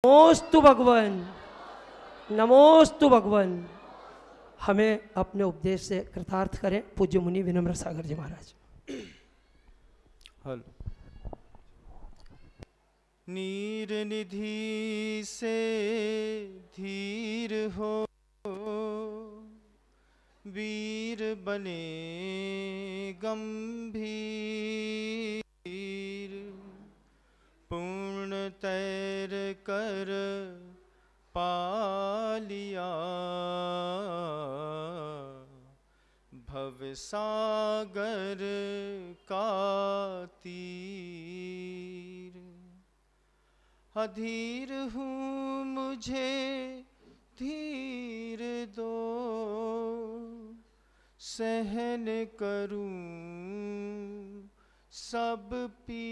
नमोस्तु भगवान, नमोस्तु भगवान। हमें अपने उपदेश से कृतार्थ करें पूज्य मुनि विनम्र सागर जी महाराज। हेलो। नीर निधि से धीर हो, वीर बने गंभीर, पूर्ण तैर कर पालिया भव सागर का तीर। अधीर हूँ मुझे धीर दो, सहन करूं सब पीर।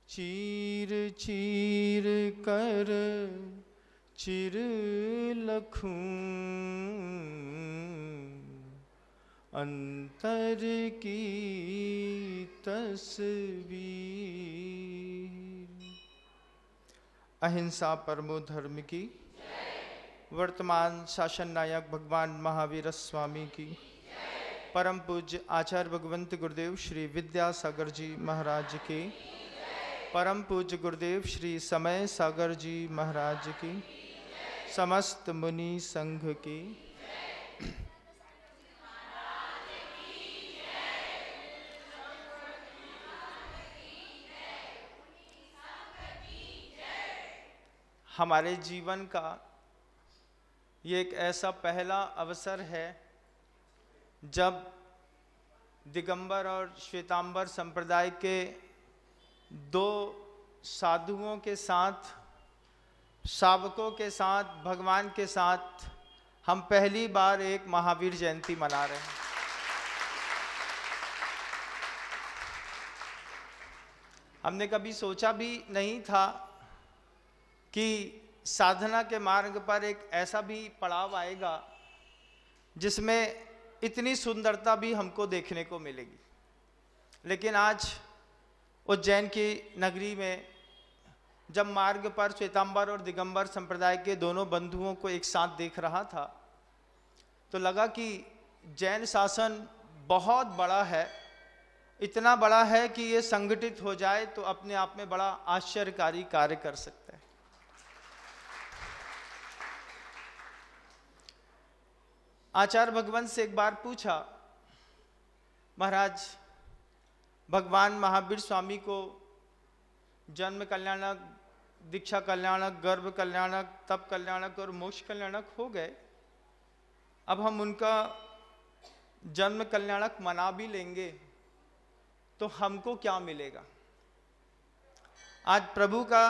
चीर चीर कर चिर लखूं, अंतर की तस्वीर। अहिंसा परमो धर्म की, वर्तमान शासन नायक भगवान महावीर स्वामी की, परम पूज्य आचार्य भगवंत गुरुदेव श्री विद्यासागर जी महाराज की, परम पूज्य गुरुदेव श्री समय सागर जी महाराज की, समस्त मुनि संघ की। हमारे जीवन का ये एक ऐसा पहला अवसर है जब दिगंबर और श्वेतांबर संप्रदाय के दो साधुओं के साथ, शावकों के साथ, भगवान के साथ हम पहली बार एक महावीर जयंती मना रहे हैं। हमने कभी सोचा भी नहीं था कि साधना के मार्ग पर एक ऐसा भी पड़ाव आएगा जिसमें इतनी सुंदरता भी हमको देखने को मिलेगी। लेकिन आज उज्जैन की नगरी में जब मार्ग पर श्वेतांबर और दिगंबर संप्रदाय के दोनों बंधुओं को एक साथ देख रहा था तो लगा कि जैन शासन बहुत बड़ा है, इतना बड़ा है कि ये संगठित हो जाए तो अपने आप में बड़ा आश्चर्यकारी कार्य कर सकता है। आचार्य भगवंत से एक बार पूछा, महाराज भगवान महावीर स्वामी को जन्म कल्याणक, दीक्षा कल्याणक, गर्भ कल्याणक, तप कल्याणक और मोक्ष कल्याणक हो गए, अब हम उनका जन्म कल्याणक मना भी लेंगे तो हमको क्या मिलेगा? आज प्रभु का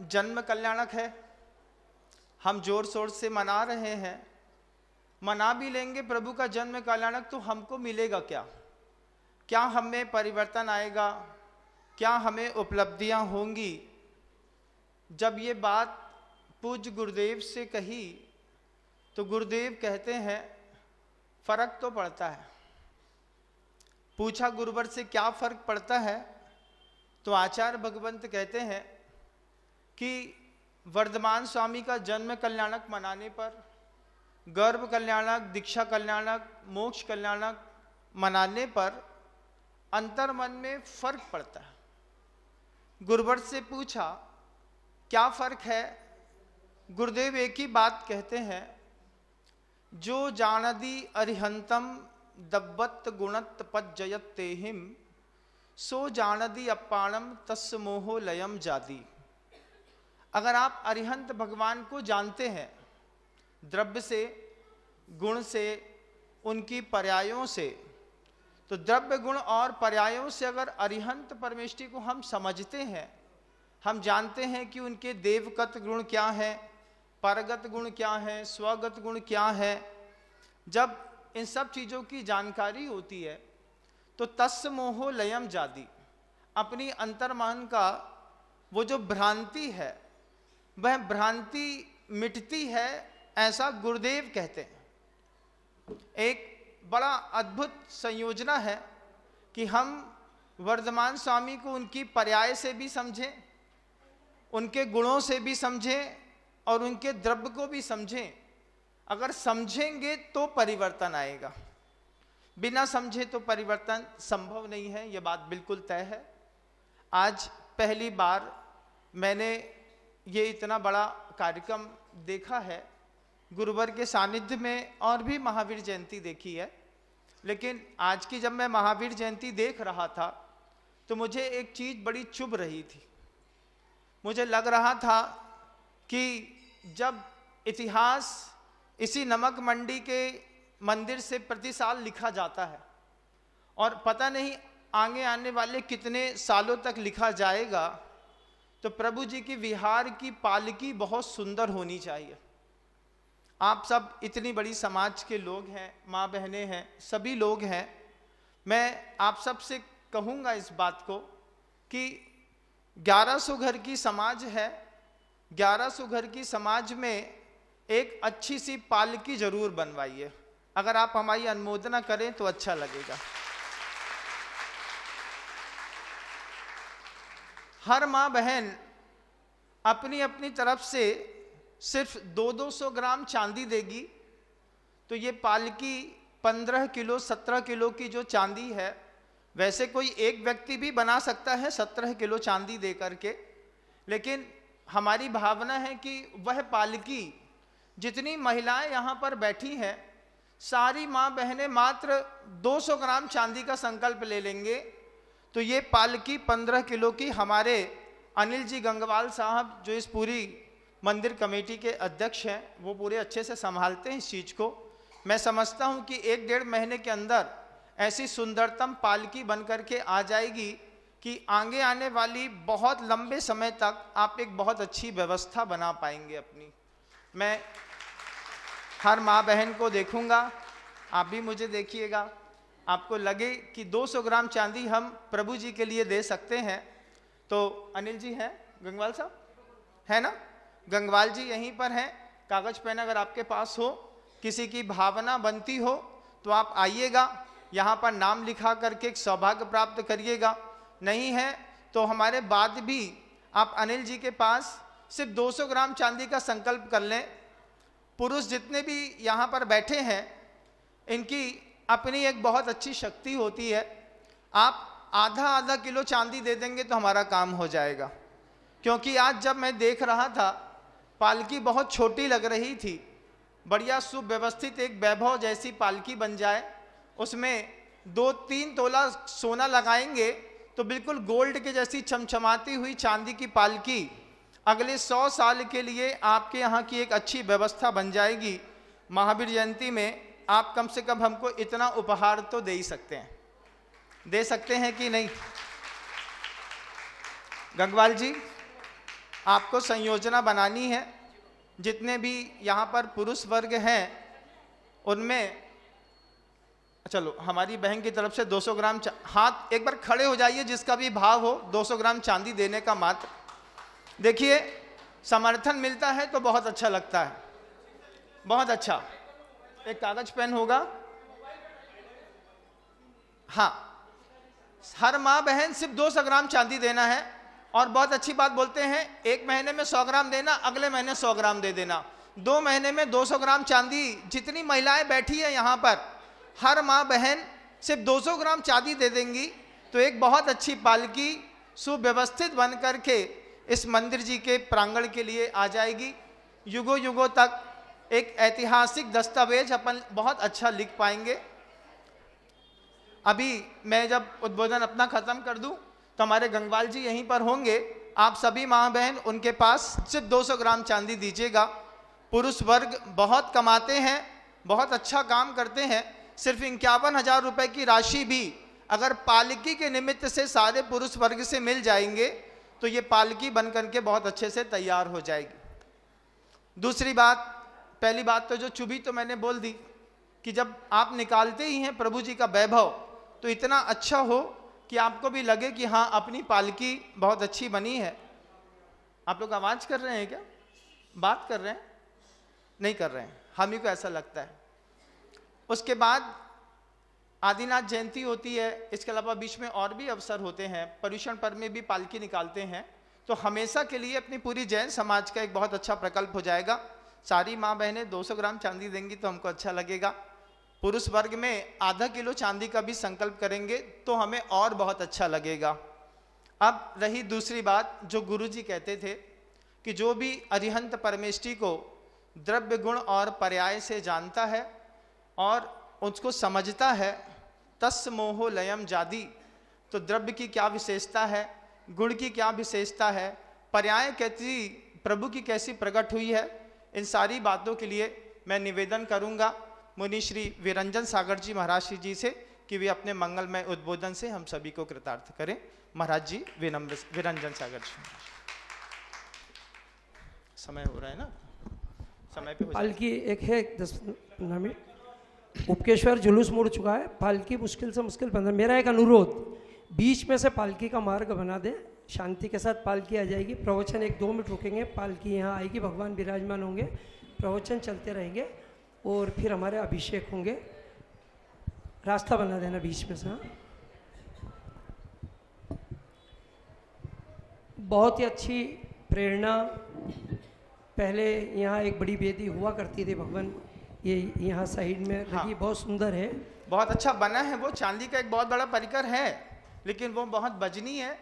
जन्म कल्याणक है, हम जोर शोर से मना रहे हैं, मना भी लेंगे प्रभु का जन्म कल्याणक तो हमको मिलेगा क्या? क्या हमें परिवर्तन आएगा? क्या हमें उपलब्धियां होंगी? जब ये बात पूज्य गुरुदेव से कही तो गुरुदेव कहते हैं फर्क तो पड़ता है। पूछा गुरुवर से क्या फर्क पड़ता है तो आचार्य भगवंत कहते हैं कि वर्धमान स्वामी का जन्म कल्याणक मनाने पर, गर्भ कल्याणक, दीक्षा कल्याणक, मोक्ष कल्याणक मनाने पर अंतर मन में फर्क पड़ता है। गुरुवर से पूछा क्या फर्क है? गुरुदेव एक ही बात कहते हैं, जो जानदी अरिहंतम दब्बत गुणत पज्जयत तेहिम, सो जानदी अपाणम तस् मोहो लयम जादी। अगर आप अरिहंत भगवान को जानते हैं द्रव्य से, गुण से, उनकी पर्यायों से, तो द्रव्य गुण और पर्यायों से अगर अरिहंत परमेष्टि को हम समझते हैं, हम जानते हैं कि उनके देवगत गुण क्या है, परगत गुण क्या है, स्वगत गुण क्या है, जब इन सब चीज़ों की जानकारी होती है तो तस् मोहो लयम जादी, अपनी अंतर्मन का वो जो भ्रांति है वह भ्रांति मिटती है, ऐसा गुरुदेव कहते हैं। एक बड़ा अद्भुत संयोजना है कि हम वर्धमान स्वामी को उनकी पर्याय से भी समझें, उनके गुणों से भी समझें और उनके द्रव्य को भी समझें। अगर समझेंगे तो परिवर्तन आएगा, बिना समझे तो परिवर्तन संभव नहीं है, यह बात बिल्कुल तय है। आज पहली बार मैंने ये इतना बड़ा कार्यक्रम देखा है, गुरुवर के सानिध्य में और भी महावीर जयंती देखी है, लेकिन आज की जब मैं महावीर जयंती देख रहा था तो मुझे एक चीज़ बड़ी चुभ रही थी। मुझे लग रहा था कि जब इतिहास इसी नमक मंडी के मंदिर से प्रति साल लिखा जाता है और पता नहीं आगे आने वाले कितने सालों तक लिखा जाएगा, तो प्रभु जी की विहार की पालकी बहुत सुंदर होनी चाहिए। आप सब इतनी बड़ी समाज के लोग हैं, माँ बहनें हैं, सभी लोग हैं। मैं आप सब से कहूँगा इस बात को कि 1100 घर की समाज है, 1100 घर की समाज में एक अच्छी सी पालकी जरूर बनवाइए। अगर आप हमारी अनुमोदना करें तो अच्छा लगेगा। हर माँ बहन अपनी अपनी तरफ से सिर्फ 200-200 ग्राम चांदी देगी तो ये पालकी 15 किलो 17 किलो की जो चांदी है, वैसे कोई एक व्यक्ति भी बना सकता है 17 किलो चांदी दे करके, लेकिन हमारी भावना है कि वह पालकी जितनी महिलाएं यहाँ पर बैठी हैं, सारी माँ बहनें मात्र 200 ग्राम चांदी का संकल्प ले लेंगे तो ये पालकी 15 किलो की हमारे अनिल जी गंगवाल साहब, जो इस पूरी मंदिर कमेटी के अध्यक्ष हैं, वो पूरे अच्छे से संभालते हैं इस चीज़ को। मैं समझता हूँ कि 1-1.5 महीने के अंदर ऐसी सुंदरतम पालकी बन करके आ जाएगी कि आगे आने वाली बहुत लंबे समय तक आप एक बहुत अच्छी व्यवस्था बना पाएंगे अपनी। मैं हर माँ बहन को देखूंगा, आप भी मुझे देखिएगा। आपको लगे कि 200 ग्राम चांदी हम प्रभु जी के लिए दे सकते हैं तो अनिल जी हैं, गंगवाल साहब है ना, गंगवाल जी यहीं पर हैं, कागज पेन अगर आपके पास हो, किसी की भावना बनती हो तो आप आइएगा, यहाँ पर नाम लिखा करके एक सौभाग्य प्राप्त करिएगा। नहीं है तो हमारे बाद भी आप अनिल जी के पास सिर्फ 200 ग्राम चांदी का संकल्प कर लें। पुरुष जितने भी यहाँ पर बैठे हैं, इनकी अपनी एक बहुत अच्छी शक्ति होती है। आप आधा किलो चांदी दे देंगे तो हमारा काम हो जाएगा। क्योंकि आज जब मैं देख रहा था, पालकी बहुत छोटी लग रही थी, बढ़िया सुव्यवस्थित एक वैभव जैसी पालकी बन जाए, उसमें 2-3 तोला सोना लगाएंगे तो बिल्कुल गोल्ड के जैसी चमचमाती हुई चांदी की पालकी अगले 100 साल के लिए आपके यहाँ की एक अच्छी व्यवस्था बन जाएगी। महावीर जयंती में आप कम से कम हमको इतना उपहार तो दे ही सकते हैं, दे सकते हैं कि नहीं? गंगवाल जी, आपको संयोजना बनानी है। जितने भी यहाँ पर पुरुष वर्ग हैं उनमें, चलो हमारी बहन की तरफ से 200 ग्राम हाथ एक बार खड़े हो जाइए, जिसका भी भाव हो 200 ग्राम चांदी देने का मात्र। देखिए, समर्थन मिलता है तो बहुत अच्छा लगता है, बहुत अच्छा। एक कागज पेन होगा। हाँ, हर माँ बहन सिर्फ 200 ग्राम चांदी देना है। और बहुत अच्छी बात बोलते हैं, 1 महीने में 100 ग्राम देना, अगले महीने 100 ग्राम दे देना, 2 महीने में 200 ग्राम चांदी। जितनी महिलाएं बैठी है यहाँ पर, हर माँ बहन सिर्फ 200 ग्राम चांदी दे देंगी तो एक बहुत अच्छी पालकी सुव्यवस्थित बन करके इस मंदिर जी के प्रांगण के लिए आ जाएगी। युगों युगों तक एक ऐतिहासिक दस्तावेज अपन बहुत अच्छा लिख पाएंगे। अभी मैं जब उद्बोधन अपना खत्म कर दूं तो हमारे गंगवाल जी यहीं पर होंगे। आप सभी माँ बहन उनके पास सिर्फ 200 ग्राम चांदी दीजिएगा। पुरुष वर्ग बहुत कमाते हैं, बहुत अच्छा काम करते हैं। सिर्फ 51,000 रुपए की राशि भी अगर पालकी के निमित्त से सारे पुरुष वर्ग से मिल जाएंगे तो ये पालकी बन करके बहुत अच्छे से तैयार हो जाएगी। दूसरी बात, पहली बात तो जो चुभी तो मैंने बोल दी कि जब आप निकालते ही हैं प्रभु जी का वैभव तो इतना अच्छा हो कि आपको भी लगे कि हाँ, अपनी पालकी बहुत अच्छी बनी है। आप लोग आवाज़ कर रहे हैं क्या? बात कर रहे हैं? नहीं कर रहे हैं, हम ही को ऐसा लगता है। उसके बाद आदिनाथ जयंती होती है। इसके अलावा बीच में और भी अवसर होते हैं। पर्यूषण पर्व में भी पालकी निकालते हैं। तो हमेशा के लिए अपनी पूरी जैन समाज का एक बहुत अच्छा प्रकल्प हो जाएगा। सारी माँ बहनें 200 ग्राम चांदी देंगी तो हमको अच्छा लगेगा। पुरुष वर्ग में आधा किलो चांदी का भी संकल्प करेंगे तो हमें और बहुत अच्छा लगेगा। अब रही दूसरी बात, जो गुरुजी कहते थे कि जो भी अरिहंत परमेष्टि को द्रव्य गुण और पर्याय से जानता है और उसको समझता है, तस् मोहो लयम जादी, तो द्रव्य की क्या विशेषता है, गुण की क्या विशेषता है, पर्याय कैसी प्रभु की कैसी प्रकट हुई है, इन सारी बातों के लिए मैं निवेदन करूंगा मुनि श्री विरंजन सागर जी महाराज जी से कि वे अपने मंगलमय उद्बोधन से हम सभी को कृतार्थ करें। महाराज जी विनम्र विरंजन सागर जी। समय हो रहा है ना, समय पे हो पालकी एक है 10-15 मिनट। उपकेश्वर जुलूस मुड़ चुका है, पालकी मुश्किल से मुश्किल 15। मेरा एक अनुरोध, बीच में से पालकी का मार्ग बना दे, शांति के साथ पालकी आ जाएगी। प्रवचन 1-2 मिनट रुकेंगे, पालकी यहाँ आएगी, भगवान विराजमान होंगे, प्रवचन चलते रहेंगे और फिर हमारे अभिषेक होंगे। रास्ता बना देना बीच में से। हाँ, बहुत ही अच्छी प्रेरणा। पहले यहाँ एक बड़ी वेदी हुआ करती थी भगवान, ये यहाँ साइड में लगी। हाँ, बहुत सुंदर है, बहुत अच्छा बना है। वो चांदी का एक बहुत बड़ा परिकर है, लेकिन वो बहुत वजनी है।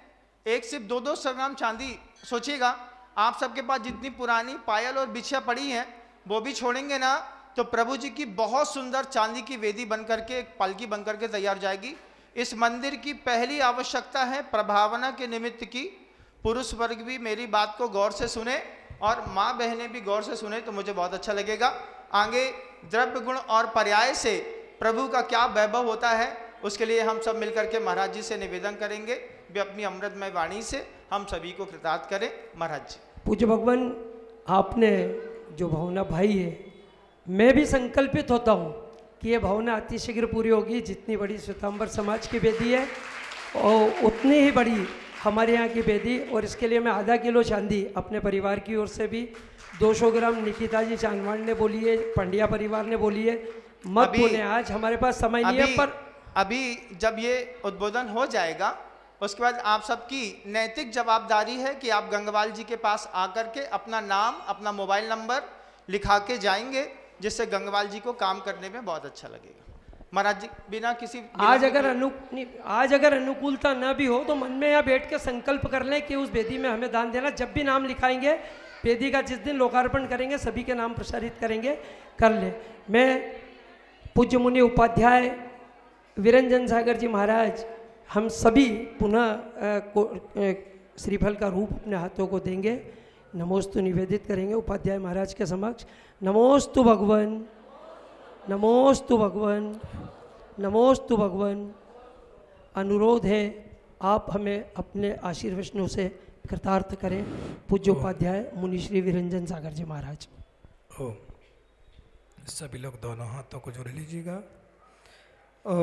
एक सिर्फ 200 ग्राम चांदी, सोचिएगा आप सबके पास जितनी पुरानी पायल और बिछिया पड़ी हैं वो भी छोड़ेंगे ना, तो प्रभु जी की बहुत सुंदर चांदी की वेदी बन करके, एक पालकी बन करके तैयार जाएगी। इस मंदिर की पहली आवश्यकता है प्रभावना के निमित्त की। पुरुष वर्ग भी मेरी बात को गौर से सुने और माँ बहनें भी गौर से सुने तो मुझे बहुत अच्छा लगेगा। आगे द्रव्य गुण और पर्याय से प्रभु का क्या वैभव होता है, उसके लिए हम सब मिलकर के महाराज जी से निवेदन करेंगे, वे अपनी अमृतमय वाणी से हम सभी को कृतार्थ करें। महाराज जी। पूज्य भगवान, आपने जो भावना भाई है, मैं भी संकल्पित होता हूँ कि ये भावना अतिशीघ्र पूरी होगी। जितनी बड़ी श्वेतांबर समाज की वेदी है और उतनी ही बड़ी हमारे यहाँ की वेदी, और इसके लिए मैं आधा किलो चांदी अपने परिवार की ओर से भी, 200 ग्राम निकिता जी चांदवाड़ ने बोली है, पंड्या परिवार ने बोली है, मत बोले, आज हमारे पास समय नहीं है। पर अभी जब ये उद्बोधन हो जाएगा उसके बाद आप सबकी नैतिक जवाबदारी है कि आप गंगवाल जी के पास आकर के अपना नाम, अपना मोबाइल नंबर लिखा के जाएंगे, जिससे गंगवाल जी को काम करने में बहुत अच्छा लगेगा। महाराज जी, बिना किसी आज अगर अनुकूलता न भी हो तो मन में यहाँ बैठ के संकल्प कर लें कि उस वेदी में हमें दान देना। जब भी नाम लिखाएंगे, वेदी का जिस दिन लोकार्पण करेंगे, सभी के नाम प्रसारित करेंगे, कर ले। मैं पूज्य मुनि उपाध्याय विरंजन सागर जी महाराज, हम सभी पुनः श्रीफल का रूप अपने हाथों को देंगे, नमोस्तु निवेदित करेंगे उपाध्याय महाराज के समक्ष। नमोस्तु भगवन, नमोस्तु भगवन, नमोस्तु भगवन। अनुरोध है आप हमें अपने आशीर्वचनों से कृतार्थ करें। पूज्य उपाध्याय मुनि श्री विरंजन सागर जी महाराज। ओ सभी लोग दोनों हाथों को जोड़ लीजिएगा। ओम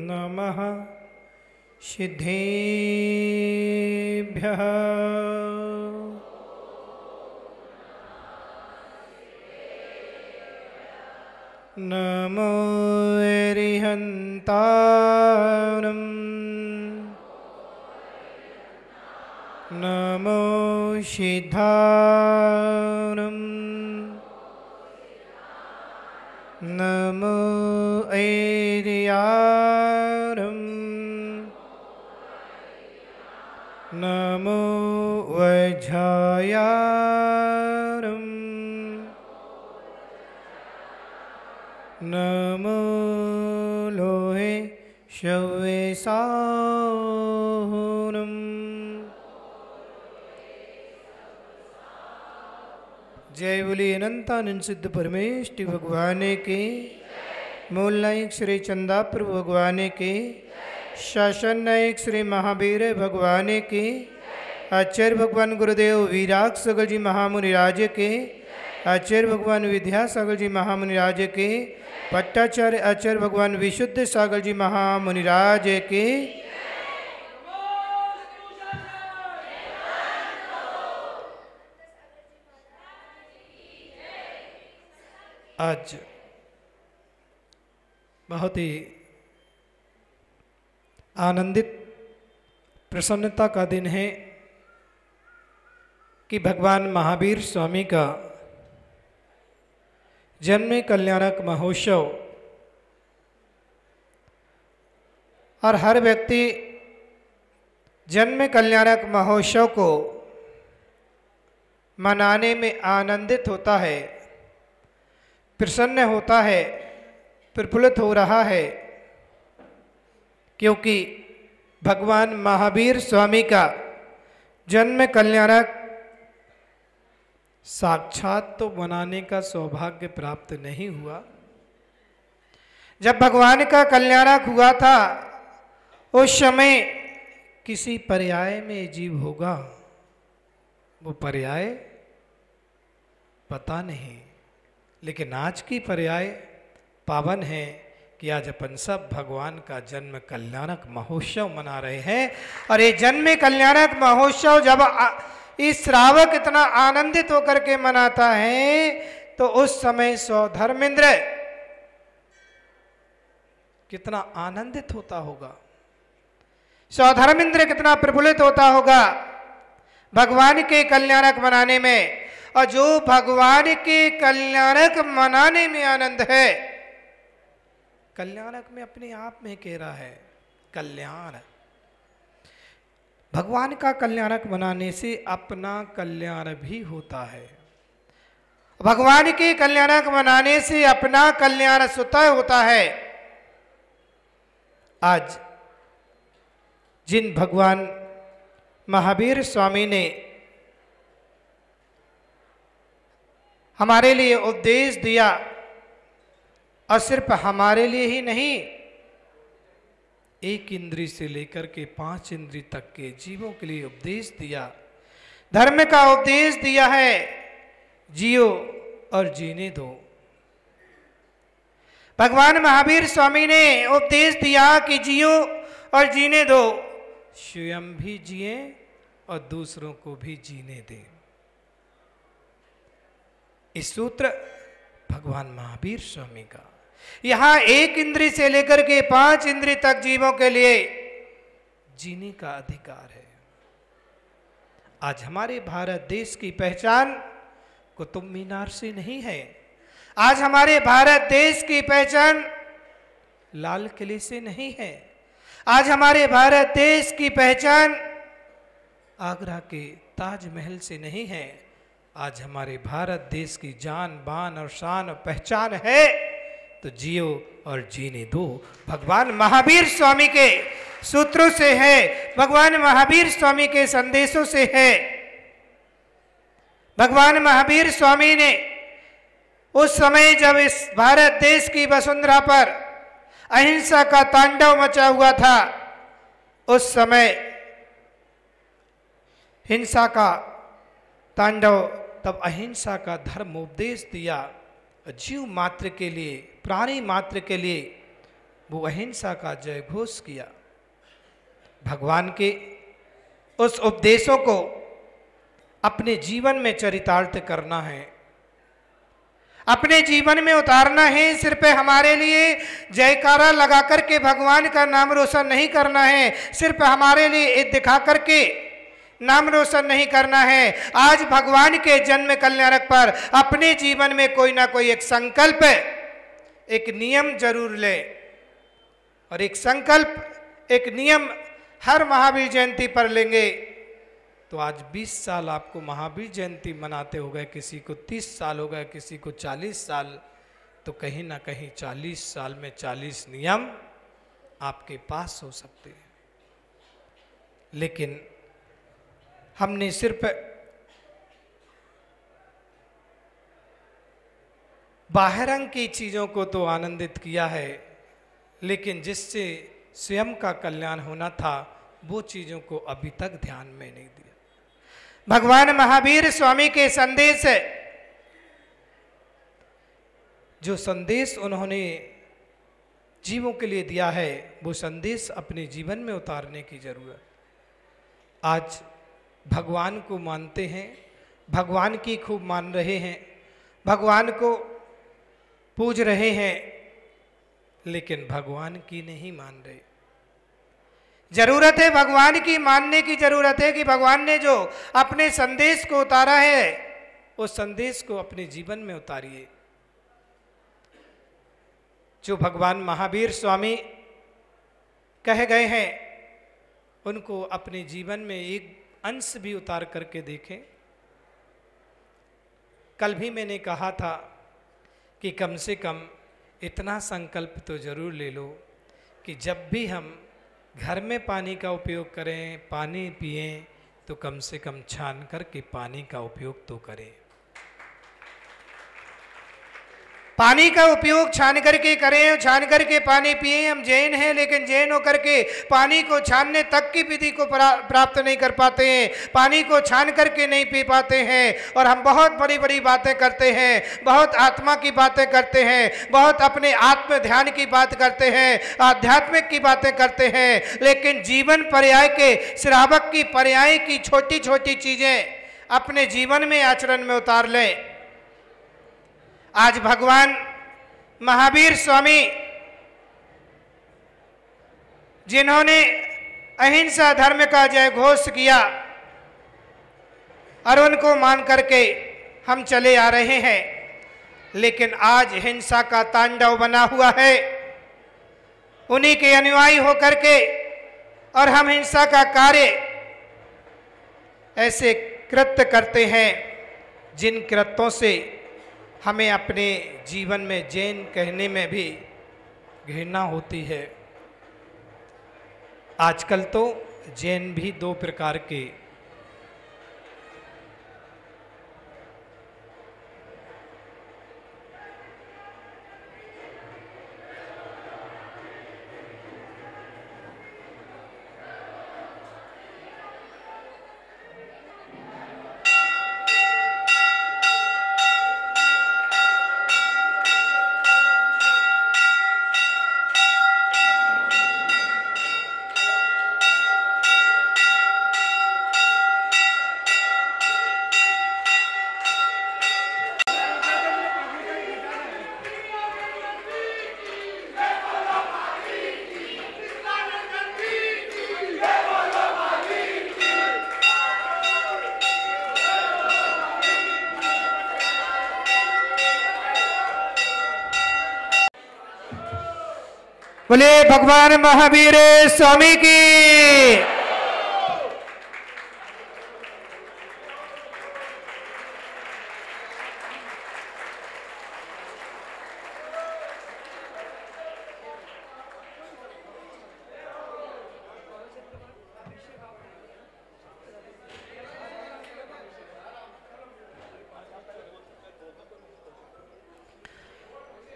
नमः सिद्धेभ्यः नमो अरिहन्तारं नमो सिद्धारं नमो ऐर्यारं नमो वज्रायारं नमो लोहे शवेसाहुरं जय बोली अनंतानंद सिद्ध परमेष्टि भगवान के, मूल नायक श्री चंदापुर भगवान के, शासन नायक श्री महावीर भगवान के, आचार्य भगवान गुरुदेव वीराग सगर जी महामुनि राज के, आचार्य भगवान विद्यासागर जी महामुनि राज के, पट्टाचार्य आचार्य भगवान विशुद्ध सागर जी महामुनि राज के। आज बहुत ही आनंदित प्रसन्नता का दिन है कि भगवान महावीर स्वामी का जन्म कल्याणक महोत्सव और हर व्यक्ति जन्म कल्याणक महोत्सव को मनाने में आनंदित होता है, प्रसन्न होता है, प्रफुल्लित हो रहा है, क्योंकि भगवान महावीर स्वामी का जन्म कल्याणक साक्षात तो मनाने का सौभाग्य प्राप्त नहीं हुआ। जब भगवान का कल्याणक हुआ था उस समय किसी पर्याय में जीव होगा, वो पर्याय पता नहीं, लेकिन आज की पर्याय पावन है कि आज अपन सब भगवान का जन्म कल्याणक महोत्सव मना रहे हैं। और ये जन्म कल्याणक महोत्सव जब इस श्रावक इतना आनंदित होकर के मनाता है तो उस समय सौधर्मेंद्र कितना आनंदित होता होगा, सौधर्मेंद्र कितना प्रफुल्लित होता होगा भगवान के कल्याणक मनाने में। और जो भगवान के कल्याणक मनाने में आनंद है, कल्याणक में अपने आप में कह रहा है कल्याण, भगवान का कल्याणक मनाने से अपना कल्याण भी होता है। भगवान के कल्याणक मनाने से अपना कल्याण स्वतः होता है। आज जिन भगवान महावीर स्वामी ने हमारे लिए उपदेश दिया, और सिर्फ हमारे लिए ही नहीं, एक इंद्री से लेकर के 5 इंद्री तक के जीवों के लिए उपदेश दिया, धर्म का उपदेश दिया है, जियो और जीने दो। भगवान महावीर स्वामी ने उपदेश दिया कि जियो और जीने दो, स्वयं भी जिए और दूसरों को भी जीने दें। इस सूत्र भगवान महावीर स्वामी का यहां 1 इंद्री से लेकर के 5 इंद्री तक जीवों के लिए जीने का अधिकार है। आज हमारे भारत देश की पहचान कुतुब मीनार से नहीं है, आज हमारे भारत देश की पहचान लाल किले से नहीं है, आज हमारे भारत देश की पहचान आगरा के ताजमहल से नहीं है। आज हमारे भारत देश की जान बान और शान और पहचान है तो जियो और जीने दो भगवान महावीर स्वामी के सूत्रों से है, भगवान महावीर स्वामी के संदेशों से है। भगवान महावीर स्वामी ने उस समय जब इस भारत देश की वसुंधरा पर अहिंसा का तांडव मचा हुआ था, उस समय हिंसा का तांडव, तब अहिंसा का धर्म उपदेश दिया। जीव मात्र के लिए, प्राणी मात्र के लिए वो अहिंसा का जय घोष किया। भगवान के उस उपदेशों को अपने जीवन में चरितार्थ करना है, अपने जीवन में उतारना है। सिर पे हमारे लिए जयकारा लगा करके भगवान का नाम रोशन नहीं करना है, सिर्फ हमारे लिए दिखा करके नाम रोशन नहीं करना है। आज भगवान के जन्म कल्याणक पर अपने जीवन में कोई ना कोई एक संकल्प, एक नियम जरूर ले। और एक संकल्प, एक नियम हर महावीर जयंती पर लेंगे तो आज 20 साल आपको महावीर जयंती मनाते हो गए, किसी को 30 साल हो गए, किसी को 40 साल, तो कहीं ना कहीं 40 साल में 40 नियम आपके पास हो सकते हैं। लेकिन हमने सिर्फ बाहरंग की चीजों को तो आनंदित किया है, लेकिन जिससे स्वयं का कल्याण होना था वो चीजों को अभी तक ध्यान में नहीं दिया। भगवान महावीर स्वामी के संदेश, जो संदेश उन्होंने जीवों के लिए दिया है, वो संदेश अपने जीवन में उतारने की जरूरत। आज भगवान को मानते हैं, भगवान की खूब मान रहे हैं, भगवान को पूज रहे हैं, लेकिन भगवान की नहीं मान रहे। जरूरत है भगवान की, मानने की जरूरत है कि भगवान ने जो अपने संदेश को उतारा है उस संदेश को अपने जीवन में उतारिए। जो भगवान महावीर स्वामी कह गए हैं उनको अपने जीवन में एक अंश भी उतार करके देखें। कल भी मैंने कहा था कि कम से कम इतना संकल्प तो जरूर ले लो कि जब भी हम घर में पानी का उपयोग करें, पानी पिएं, तो कम से कम छान करके पानी का उपयोग तो करें। पानी का उपयोग छान करके करें, छान करके पानी पिए। हम जैन हैं लेकिन जैन होकर के पानी को छानने तक की विधि को प्राप्त नहीं कर पाते हैं, पानी को छान करके नहीं पी पाते हैं। और हम बहुत बड़ी बड़ी बातें करते हैं, बहुत आत्मा की बातें करते हैं, बहुत अपने आत्म ध्यान की बात करते हैं, आध्यात्मिक की बातें करते हैं, लेकिन जीवन पर्याय के श्रावक की पर्याय की छोटी छोटी चीजें अपने जीवन में आचरण में उतार लें। आज भगवान महावीर स्वामी जिन्होंने अहिंसा धर्म का जय घोष किया और उनको मान करके हम चले आ रहे हैं, लेकिन आज हिंसा का तांडव बना हुआ है। उन्हीं के अनुयायी होकर के और हम हिंसा का कार्य ऐसे कृत्य करते हैं जिन कृत्यों से हमें अपने जीवन में जैन कहने में भी घृणा होती है। आजकल तो जैन भी दो प्रकार के बोले भगवान महावीर स्वामी की।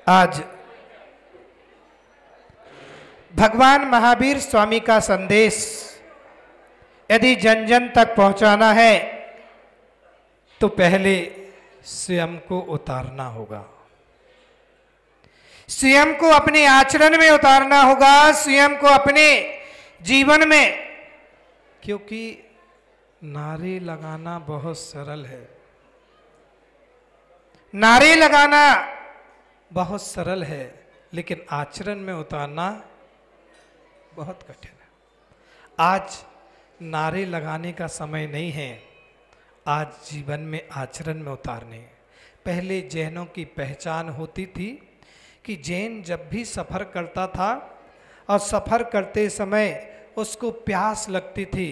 आज भगवान महावीर स्वामी का संदेश यदि जन जन तक पहुंचाना है तो पहले स्वयं को उतारना होगा, स्वयं को अपने आचरण में उतारना होगा, स्वयं को अपने जीवन में। क्योंकि नारे लगाना बहुत सरल है, नारे लगाना बहुत सरल है, लेकिन आचरण में उतारना बहुत कठिन है। आज नारे लगाने का समय नहीं है, आज जीवन में आचरण में उतारने। पहले जैनों की पहचान होती थी कि जैन जब भी सफ़र करता था और सफ़र करते समय उसको प्यास लगती थी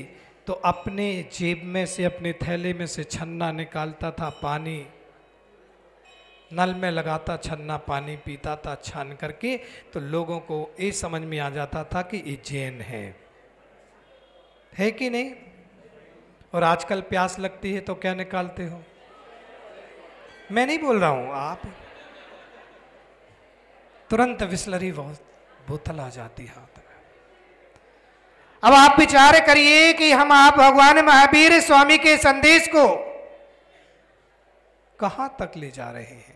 तो अपने जेब में से, अपने थैले में से छन्ना निकालता था, पानी नल में लगाता, छन्ना पानी पीता था छान करके, तो लोगों को ये समझ में आ जाता था कि ये जैन है कि नहीं। और आजकल प्यास लगती है तो क्या निकालते हो? मैं नहीं बोल रहा हूं, आप तुरंत बिसलरी बोतल आ जाती हाथ में। अब आप विचार करिए कि आप भगवान महावीर स्वामी के संदेश को कहां तक ले जा रहे हैं।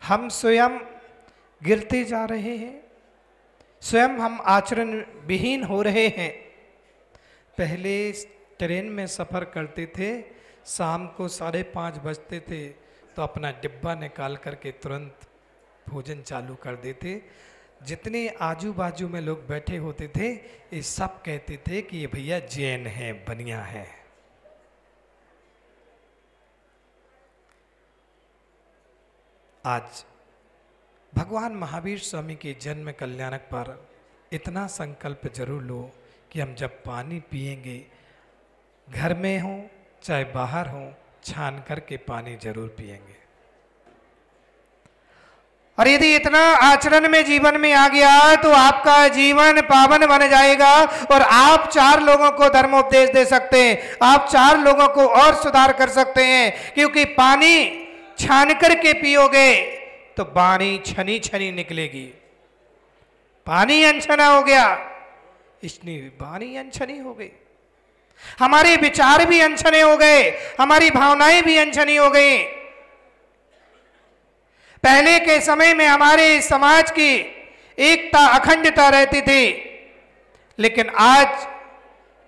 हम स्वयं गिरते जा रहे हैं, स्वयं हम आचरण विहीन हो रहे हैं। पहले ट्रेन में सफ़र करते थे, शाम को 5:30 बजते थे तो अपना डिब्बा निकाल करके तुरंत भोजन चालू कर देते। जितने आजू बाजू में लोग बैठे होते थे ये सब कहते थे कि ये भैया जैन है, बनिया है। आज भगवान महावीर स्वामी के जन्म कल्याणक पर इतना संकल्प जरूर लो कि हम जब पानी पिएंगे, घर में हो चाहे बाहर हो, छान करके पानी जरूर पिएंगे। और यदि इतना आचरण में जीवन में आ गया तो आपका जीवन पावन बन जाएगा और आप 4 लोगों को धर्मोपदेश दे सकते हैं, आप 4 लोगों को और सुधार कर सकते हैं। क्योंकि पानी छान करके पियोगे तो वाणी छनी छनी निकलेगी। पानी अनछना हो गया, इसलिए वाणी अनछनी हो गई, हमारे विचार भी अनछने हो गए, हमारी भावनाएं भी अनछनी हो गई। पहले के समय में हमारे समाज की एकता अखंडता रहती थी, लेकिन आज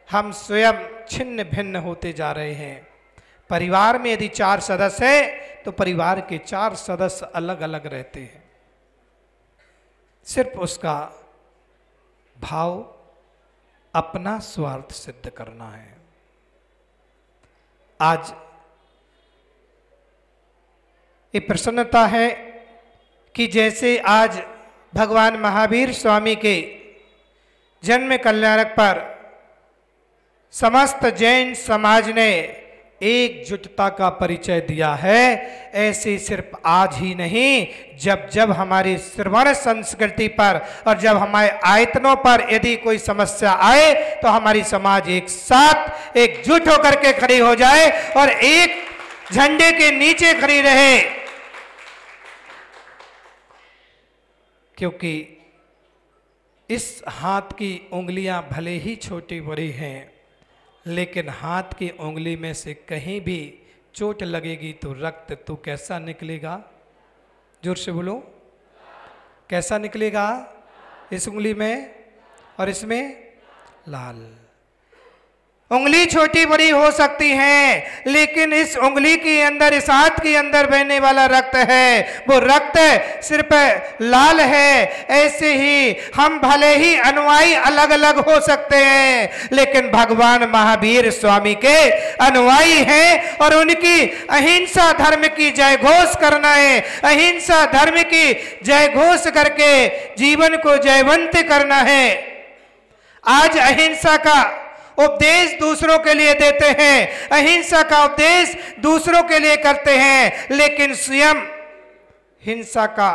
हम स्वयं छिन्न भिन्न होते जा रहे हैं। परिवार में यदि 4 सदस्य है तो परिवार के 4 सदस्य अलग अलग रहते हैं। सिर्फ उसका भाव अपना स्वार्थ सिद्ध करना है। आज ये प्रसन्नता है कि जैसे आज भगवान महावीर स्वामी के जन्म कल्याणक पर समस्त जैन समाज ने एकजुटता का परिचय दिया है, ऐसे सिर्फ आज ही नहीं, जब जब हमारी श्रवण संस्कृति पर और जब हमारे आयतनों पर यदि कोई समस्या आए तो हमारी समाज एक साथ एकजुट होकर के खड़ी हो जाए और एक झंडे के नीचे खड़ी रहे। क्योंकि इस हाथ की उंगलियां भले ही छोटी बड़ी हैं, लेकिन हाथ की उंगली में से कहीं भी चोट लगेगी तो रक्त तो कैसा निकलेगा? जोर से बोलो, कैसा निकलेगा? इस उंगली में और इसमें लाल। उंगली छोटी बड़ी हो सकती है, लेकिन इस उंगली के अंदर, इस हाथ के अंदर बहने वाला रक्त है, वो रक्त सिर्फ लाल है। ऐसे ही हम भले ही अनुयायी अलग अलग हो सकते हैं, लेकिन भगवान महावीर स्वामी के अनुयायी हैं और उनकी अहिंसा धर्म की जय घोष करना है। अहिंसा धर्म की जय घोष करके जीवन को जयवंत करना है। आज अहिंसा का उपदेश दूसरों के लिए देते हैं, अहिंसा का उपदेश दूसरों के लिए करते हैं, लेकिन स्वयं हिंसा का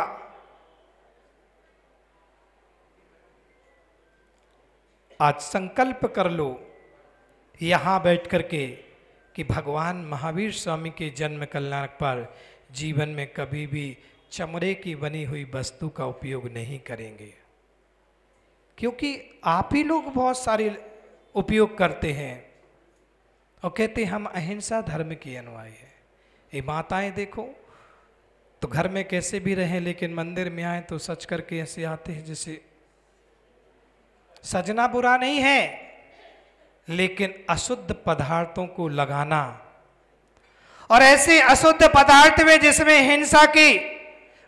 आज संकल्प कर लो यहां बैठ करके कि भगवान महावीर स्वामी के जन्म कल्याणक पर जीवन में कभी भी चमड़े की बनी हुई वस्तु का उपयोग नहीं करेंगे। क्योंकि आप ही लोग बहुत सारे उपयोग करते हैं और कहते हैं हम अहिंसा धर्म की अनुयायी है। ये माताएं देखो तो घर में कैसे भी रहें, लेकिन मंदिर में आए तो सच करके ऐसे आते हैं जैसे, सजना बुरा नहीं है, लेकिन अशुद्ध पदार्थों को लगाना और ऐसे अशुद्ध पदार्थ में जिसमें हिंसा की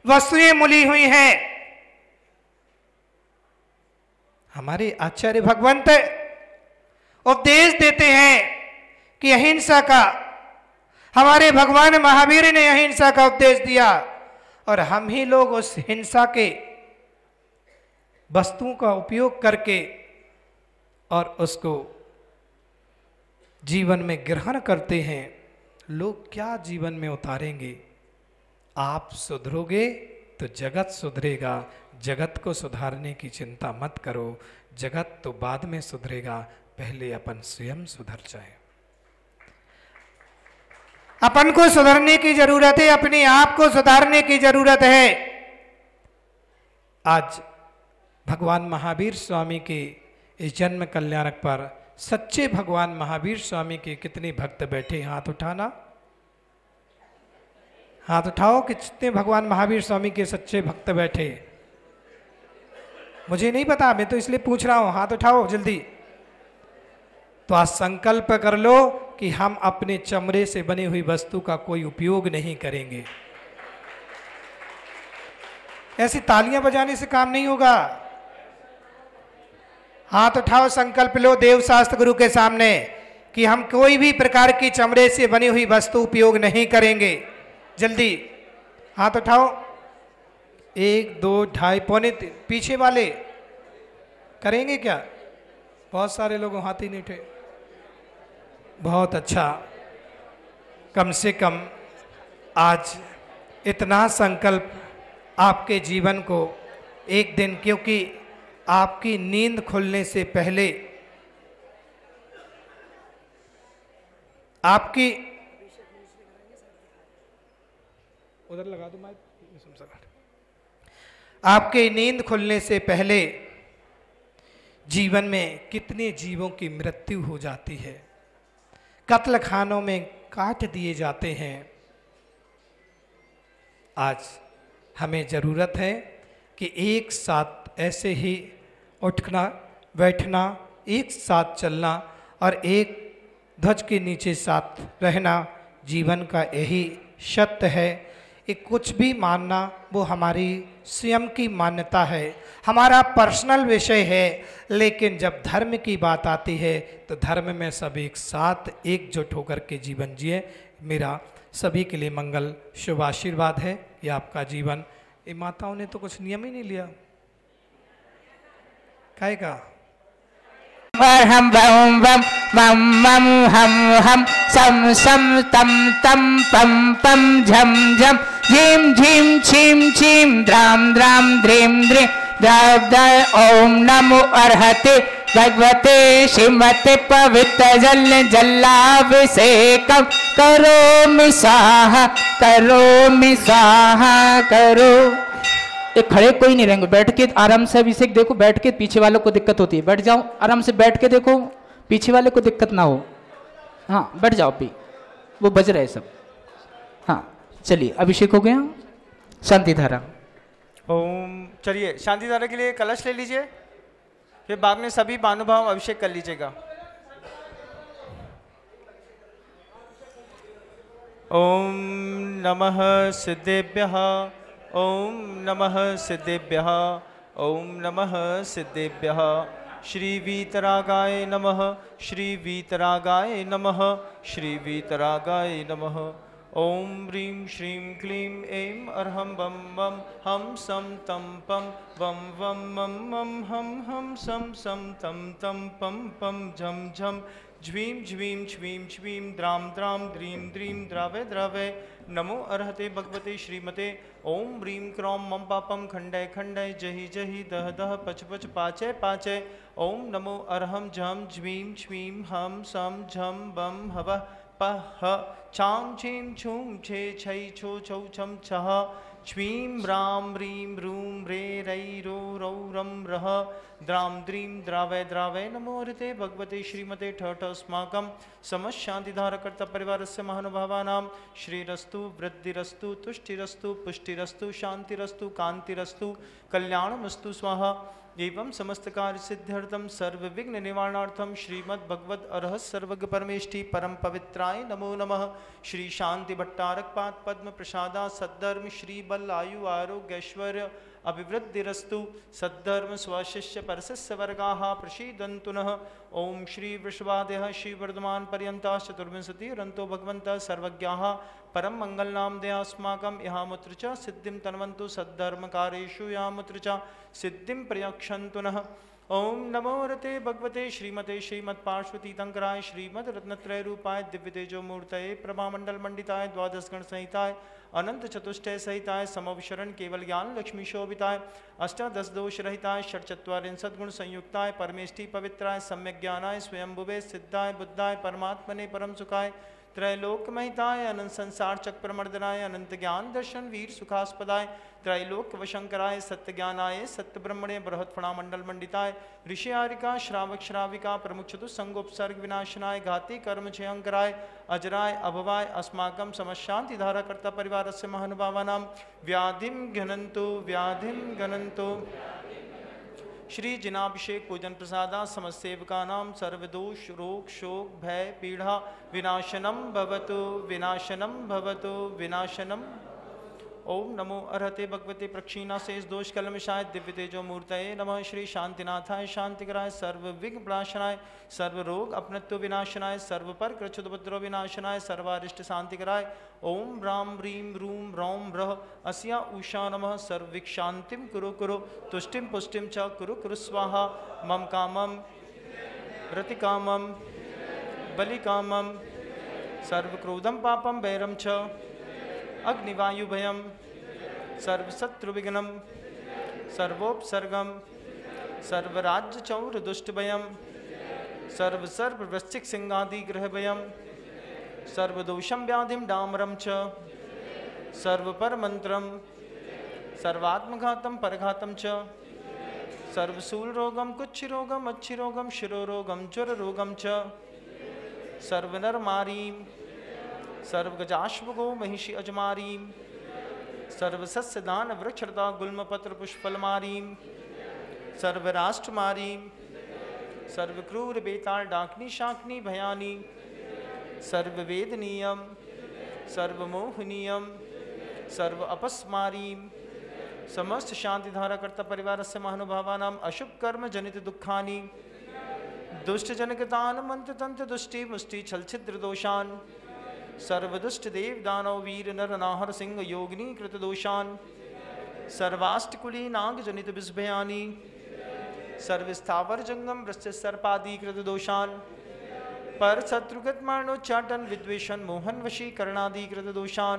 वस्तुएं मिली हुई हैं। हमारे आचार्य भगवंत उपदेश देते हैं कि अहिंसा का, हमारे भगवान महावीर ने अहिंसा का उपदेश दिया और हम ही लोग उस हिंसा के वस्तुओं का उपयोग करके और उसको जीवन में ग्रहण करते हैं। लोग क्या जीवन में उतारेंगे? आप सुधरोगे तो जगत सुधरेगा। जगत को सुधारने की चिंता मत करो, जगत तो बाद में सुधरेगा, पहले अपन स्वयं सुधर जाए। अपन को सुधरने की जरूरत है, अपने आप को सुधारने की जरूरत है। आज भगवान महावीर स्वामी के इस जन्म कल्याणक पर सच्चे भगवान महावीर स्वामी के कितने भक्त बैठे? हाथ उठाना, हाथ उठाओ कि कितने भगवान महावीर स्वामी के सच्चे भक्त बैठे। मुझे नहीं पता, मैं तो इसलिए पूछ रहा हूं, हाथ उठाओ जल्दी। तो आज संकल्प कर लो कि हम अपने चमड़े से बनी हुई वस्तु का कोई उपयोग नहीं करेंगे। ऐसी तालियां बजाने से काम नहीं होगा। हाथ उठाओ, संकल्प लो देव शास्त्र गुरु के सामने कि हम कोई भी प्रकार की चमड़े से बनी हुई वस्तु उपयोग नहीं करेंगे। जल्दी हाथ उठाओ। 1 2 2.5 पौने 3। पीछे वाले करेंगे क्या? बहुत सारे लोगों हाथ ही नहीं उठे। बहुत अच्छा। कम से कम आज इतना संकल्प आपके जीवन को एक दिन, क्योंकि आपकी नींद खुलने से पहले आपकी उधर लगा दो माइक। आपके नींद खुलने से पहले जीवन में कितने जीवों की मृत्यु हो जाती है, कत्ल खानों में काट दिए जाते हैं। आज हमें ज़रूरत है कि एक साथ ऐसे ही उठना बैठना, एक साथ चलना और एक ध्वज के नीचे साथ रहना जीवन का यही सत्य है। एक कुछ भी मानना वो हमारी स्वयं की मान्यता है, हमारा पर्सनल विषय है। लेकिन जब धर्म की बात आती है तो धर्म में सब एक साथ एकजुट होकर के जीवन जिए। मेरा सभी के लिए मंगल शुभ आशीर्वाद है कि आपका जीवन। ये माताओं ने तो कुछ नियम ही नहीं लिया, काय का हम बम बम बम बम हम सम सम तम तम पम पम झम झम झीम झीम छीम छीम द्राम द्राम द्रीम द्रीम द्राव द्राव ओम नमो अर्हते भगवते श्रीमते पवित्र जल जलाभिषेकम करोमि स्वाहा करोमि स्वाहा करो। ये खड़े कोई नहीं रहेंगे, बैठ के आराम से अभिषेक देखो। बैठ के पीछे वालों को दिक्कत होती है, बैठ जाओ आराम से, बैठ के देखो पीछे वाले को दिक्कत ना हो। हाँ बैठ जाओ अभी, वो बज रहे सब। हाँ चलिए अभिषेक हो गया। शांति धारा। ओम। चलिए शांति धारा के लिए कलश ले लीजिए, फिर बाद में सभी महानुभाव अभिषेक कर लीजिएगा। ओम नमः सिद्धेभ्यः, ओम नमः सिद्धेभ्यः, ओम नमः सिद्धेभ्यः। श्री वीतरागाय नमः, श्री वीतरागाय नमः, श्री वीतरागाय नमः। ओम ह्रीं श्रीं क्लीं ऐं अर्हं बम बम हम सम तम पम बम वम मम मम हम सम सम तम तम पम पम झम झम झ्वीं झ्वीं छ्वीं छ्वीं द्राम द्राम द्रीं द्रीं द्रावे द्रावे। नमो अर्हते भगवते श्रीमते। ओम ह्रीं क्रों मम पापम खंडय खंडय जहि जहि दह दह पच पच पाचय पाचय। ओम नमो अर्हं झम झ्वीं छ्वीं हम सम झम बम हवः पह छां छीं छूं छे छै छो छौ छम छः छ्वीं राम ह्रीं रूं रे रै रो रौ रम रः द्राम द्रीं द्रावय द्रावय। नमो हृते भगवते श्रीमते ठठ अस्माकं समशान्तिधारकर्ता परिवारस्य महानुभावानां श्रीरस्तु वृद्धिरस्तु तुष्टिरस्तु पुष्टिरस्तु शान्तिरस्तु कान्तिरस्तु कल्याणमस्तु स्वाहा। एवं समस्त कार्य सिद्ध्यर्थम सर्व विघ्न निवारणार्थम श्रीमद् भगवद अरहत सर्वज्ञ परमेष्टि परम पवित्राय नमो नमः। श्री शांति भट्टारक पाद पद्म प्रसादा सद्धर्म श्री बल आयु आरोग्य ऐश्वर्य अभिवृद्धिरस्तु। सद्धर्म स्वशिष्य परशिष्य वर्गाः प्रसीदन्तु नः। ओम श्री वृषभादयः श्री वर्धमान पर्यन्ताः चतुर्विंशतिरन्तो भगवन्तः सर्वज्ञाः परम मंगलनामधेयाः अस्माकं यहामुत्र च सिद्धिं तन्वन्तु सद्धर्मकारेषु यामुत्र च सिद्धिं प्रयक्षन्तु नः। ओम नमो रते भगवते श्रीमते श्रीमत्पार्श्वतीतंकराय श्रीमद रत्नत्रय रूपाय दिव्य तेजो मूर्तये प्रभामंडल मंडिताय द्वादश गण संहिताय अनंत चतुष्टय सहिताय समविशरण केवल ज्ञान लक्ष्मी शोभिताय अष्टादश दोष रहिताय षट्चत्वारिंशत् गुण संयुक्ताय परमेष्टि पवित्राय सम्यक ज्ञानाय स्वयंभुवे सिद्धाय बुद्धाय परमात्मने परम सुखाय त्रैलोक महिताय अनंत संसार चक्र मर्दनाय अनंत ज्ञान दर्शन वीर सुखास्पदाय त्रैलोक वशंकराय सत्य ज्ञानाय सत्य ब्रह्मणे बृहत् फणामंडल मंडिताय ऋषियारिका श्रावक श्राविका प्रमुख चतुस्संगोपसर्ग विनाशनाय घाती कर्म क्षयंकराय अजराय अभवाय अस्माकं समशांति धाराकर्ता परिवारस्य महानुभावानां व्याधिं घनन्तु श्री जिनाभिषेक पूजन प्रसादा समसेवकानां सर्वदोष रोग शोक भय पीड़ा विनाशनम भवतु विनाशनम भवतु विनाशनम। ओम नमो अर्हते भगवते प्रक्षीणा शेष दोष कलमशाय दिव्य तेजो मूर्तये नमः। श्री शांतिनाथाय शांतिकराय सर्व विघ्न प्रणाशनाय सर्व रोग अपनत्व विनाशनाय सर्व पर कृच्छुद उपद्रव विनाशनाय सर्वारिष्ट शांतिकराय ओम राम ह्रीं रूम रौम रः अस्या उषा नमः। सर्विक शांतिम कुरु कुरु तुष्टिम पुष्टिम च कुरु कुरु स्वाहा। मम कामम रतिकामम बलिकामम सर्वक्रोधम पापम वैरम च अग्निवायुभयम सर्वशत्रुविघ्नम सर्वोपसर्गम सर्वराज्य चौर दुष्टभयम सर्ववृश्चिक सिंहादि ग्रहभयम सर्वदोषम व्याधिम डामरम च सर्वपरमंत्रम सर्वात्मघातम परघातम च सर्वशूलरोगम कुच्छिरोगम अच्छिरोगम शिरोरोगम ज्वररोगम च सर्वनरमारीम सर्वगजाश्वगो महिषी अजमारीम सर्वसस्यदान वृक्षरता गुल्मपत्र पुष्पलमारीम सर्वराष्ट्रमारीम सर्वक्रूर बेताल डाकनी शाकनी भयानी सर्ववेदनीयम सर्वमोहनीयम सर्व अपस्मारीम समस्त शांतिधारा कर्ता परिवार से महानुभावानाम अशुभ कर्म जनित दुखानि दुष्ट जनकतान मंत्र तंत्र दुष्टि मुष्टि छलछिद्र दोषान सर्वदुष्ट देव दानव वीर नर नाहर सिंह योगिनी कृत दोषान सर्वाष्टकुली नाग जनित विषभयानी सर्वस्थावर जंगम वृश्च सर्पादि कृत दोषान पर शत्रुगत मारणोच्चाटन विद्वेषण मोहन वशीकरणादि कृत दोषान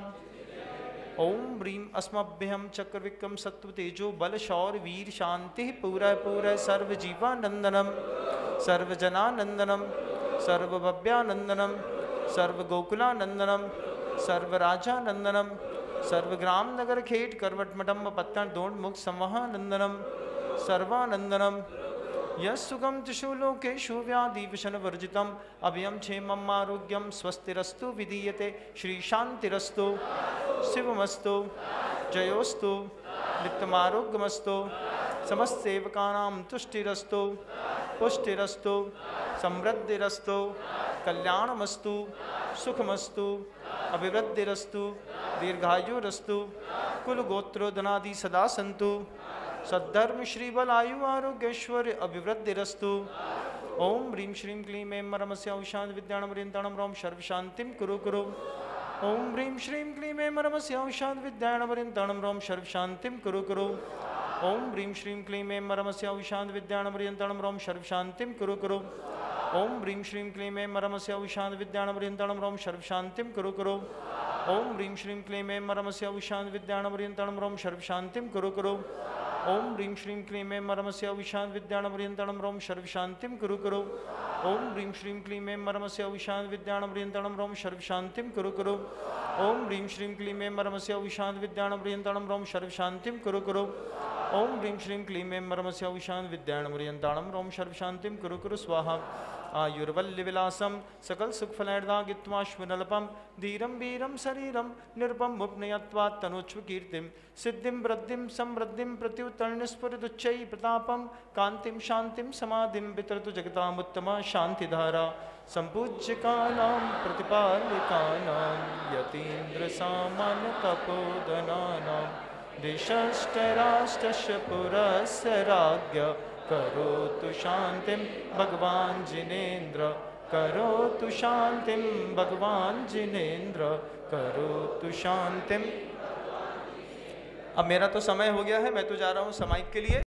ओम ह्रीं अस्मभ्यम चक्रविक्रम सत्व तेजो बल शौर वीर शांति पूरा पूरा सर्वजीवानंदनम सर्वजनानंदनम सर्वभव्यानंदनम सर्वगोकुलानंदनम सर्वराजानंदनम सर्वग्राम नगर खेट करवट मठम पत्तन दोंड मुख संवहानंदनम सर्वानंदनम यस्सुखम त्रिषु लोकेषु व्याधि विषण वर्जितम अभयम क्षेमम आरोग्यम स्वस्तिरस्तु विधीयते श्री शांतिरस्तु शिवमस्तु जयोस्तु नित्यमारोग्यमस्तु समस्त सेवकानां तुष्टिरस्तु पुष्टिरस्तु समृद्धिरस्तु कल्याणमस्तु सुखमस्तु अभिवृद्धिरस्तु दीर्घायुरस्तु कुलगोत्रोधनादि सदा सन्तु सद्धर्म श्रीबल आयु आरोग्यश्वर्य अभिवृद्धिरस्तु ओम ह्रीं श्रीं क्लीं ऐं मरमस्य औषाद विद्याणमरियन्ताणं रोम सर्वशान्तिं कुरु कुरु ओम ह्रीं श्रीं क्लीं ऐं मरमस्य औषाद विद्याणमरियन्ताणं रोम सर्वशान्तिं कुरु कुरु ओम ह्रीं श्रीं क्लीं ऐं मरमस्य औषाद विद्याणमरियन्ताणं रोम सर्वशान्तिं कुरु कुरु ओम ह्रीं श्रीं क्लीं ऐं मरमस्य औषाद विद्याणमरियन्ताणं रोम सर्वशान्तिं कुरु कुरु ओम ह्रीं श्रीं क्लीं ऐं मरमस्य औषाद विद्याणमरियन्ताणं रोम सर्वशान्तिं कुरु कुरु ओम ह्रीं श्रीं क्लीं ऐं मरमस्य औषाद विद्याणमरियन्ताणं रोम सर्वशान्तिं कुरु कुरु ओम ह्रीं श्रीं क्लीं ऐं मरमस्य औषाद विद्याणमरियन्ताणं रोम सर्वशान्तिं कुरु कुरु ओम ह्रीं श्रीं क्लीं ऐं मरमस्य औषाद विद्याणमरियन्ताणं रोम सर्वशान्तिं कुरु कुरु ओम ह्रीं श्रीं क्लीं ऐं मरमस्य औषाद विद्याणमरियन्ताणं रोम सर्वशान्तिं कुरु कुरु स्वाहा आयुर्वल्यविलासं सकल सुखफलैर्दागित्वाश्वनल्पं धीरं वीरं शरीरं निरपं मुप्नयत्वात् तनोच्व कीर्तिं सिद्धिं वृद्धिं समृद्धिं प्रत्युत्तरणस्फुरदुच्चैः प्रतापं कान्तिं शान्तिं समाधिं वितरतु जगतामुत्तमा शान्तिधारा सम्पूज्य कालां प्रतिपालिकानां यतीन्द्रसामान्यतपोधनानां देशश्चराष्ट्रस्य पुरस्य राज्ञ करोतु शांतिं भगवान जिनेन्द्र करोतु शांतिं भगवान जिनेन्द्र करोतु शांतिं। अब मेरा तो समय हो गया है, मैं तो जा रहा हूँ समाइक के लिए।